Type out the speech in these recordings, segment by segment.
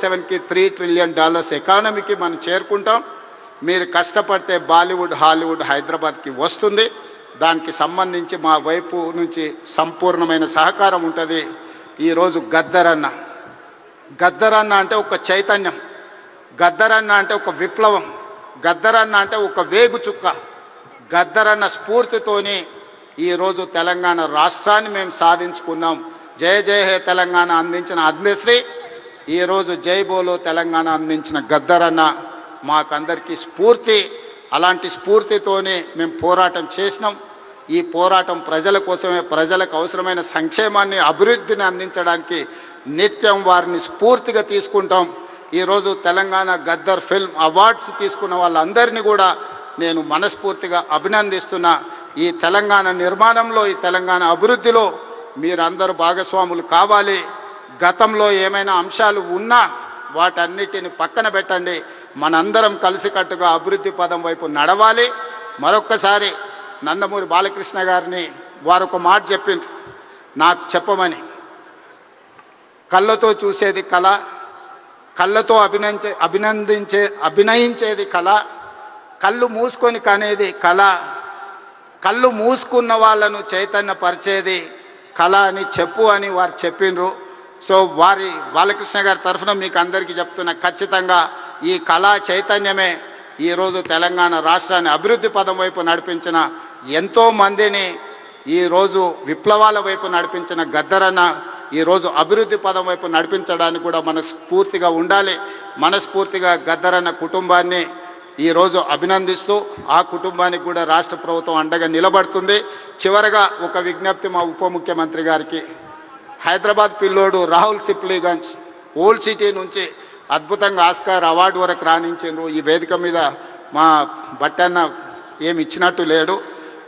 2027కి $3 trillion ఎకానమీకి మనం చేరుకుంటాం. మీరు కష్టపడితే బాలీవుడ్, హాలీవుడ్ హైదరాబాద్కి వస్తుంది. దానికి సంబంధించి మా వైపు నుంచి సంపూర్ణమైన సహకారం ఉంటుంది. ఈరోజు గద్దరన్న అంటే ఒక చైతన్యం, గద్దరన్న అంటే ఒక విప్లవం, గద్దరన్న అంటే ఒక వేగు చుక్క. గద్దరన్న స్ఫూర్తితోని ఈరోజు తెలంగాణ రాష్ట్రాన్ని మేము సాధించుకున్నాం. జయ జయ హే తెలంగాణ అందించిన అద్మశ్రీ, ఈరోజు జై బోలో తెలంగాణ అందించిన గద్దరన్న మాకందరికీ స్ఫూర్తి. అలాంటి స్ఫూర్తితోనే మేము పోరాటం చేసినాం. ఈ పోరాటం ప్రజల కోసమే, ప్రజలకు అవసరమైన సంక్షేమాన్ని, అభివృద్ధిని అందించడానికి నిత్యం వారిని స్ఫూర్తిగా తీసుకుంటాం. ఈరోజు తెలంగాణ గద్దర్ ఫిల్మ్ అవార్డ్స్ తీసుకున్న వాళ్ళందరినీ కూడా నేను మనస్ఫూర్తిగా అభినందిస్తున్నా. ఈ తెలంగాణ నిర్మాణంలో, ఈ తెలంగాణ అభివృద్ధిలో మీరందరూ భాగస్వాములు కావాలి. గతంలో ఏమైనా అంశాలు ఉన్నా వాటన్నిటిని పక్కన పెట్టండి. మనందరం కలిసికట్టుగా అభివృద్ధి పదం వైపు నడవాలి. మరొక్కసారి నందమూరి బాలకృష్ణ గారిని వారు ఒక మాట చెప్పిండ్రు నాకు చెప్పమని. కళ్ళతో చూసేది కళ, కళ్ళతో అభినయించేది కళ, కళ్ళు మూసుకొని కనేది కళ, కళ్ళు మూసుకున్న వాళ్ళను చైతన్యపరిచేది కళ అని చెప్పు అని వారు చెప్పిండ్రు. సో వారి బాలకృష్ణ గారి తరఫున మీకు అందరికీ చెప్తున్నా, ఖచ్చితంగా ఈ కళా చైతన్యమే ఈరోజు తెలంగాణ రాష్ట్రాన్ని అభివృద్ధి పదం వైపు నడిపించిన, ఎంతోమందిని ఈరోజు విప్లవాల వైపు నడిపించిన గద్దరన్న ఈరోజు అభివృద్ధి పదం వైపు నడిపించడానికి కూడా మనస్ఫూర్తిగా ఉండాలి. మనస్ఫూర్తిగా గద్దరన్న కుటుంబాన్ని ఈరోజు అభినందిస్తూ ఆ కుటుంబానికి కూడా రాష్ట్ర ప్రభుత్వం అండగా నిలబడుతుంది. చివరగా ఒక విజ్ఞప్తి మా ఉప ముఖ్యమంత్రి గారికి. హైదరాబాద్ పిల్లోడు రాహుల్ సిప్లీగంజ్ ఓల్డ్ సిటీ నుంచి అద్భుతంగా ఆస్కార్ అవార్డు వరకు రాణించారు. ఈ వేదిక మీద మా బట్టన్న ఏమి ఇచ్చినట్టు లేడు.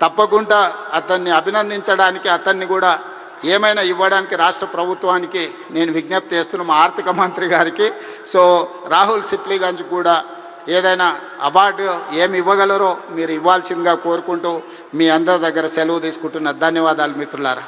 తప్పకుండా అతన్ని అభినందించడానికి, అతన్ని కూడా ఏమైనా ఇవ్వడానికి రాష్ట్ర ప్రభుత్వానికి నేను విజ్ఞప్తి చేస్తున్నా, మా ఆర్థిక మంత్రి గారికి. సో రాహుల్ సిప్లీగంజ్ కూడా ఏదైనా అవార్డు ఏమి ఇవ్వగలరో మీరు ఇవ్వాల్సిందిగా కోరుకుంటూ మీ అందరి దగ్గర సెలవు తీసుకుంటున్న. ధన్యవాదాలు మిత్రులారా.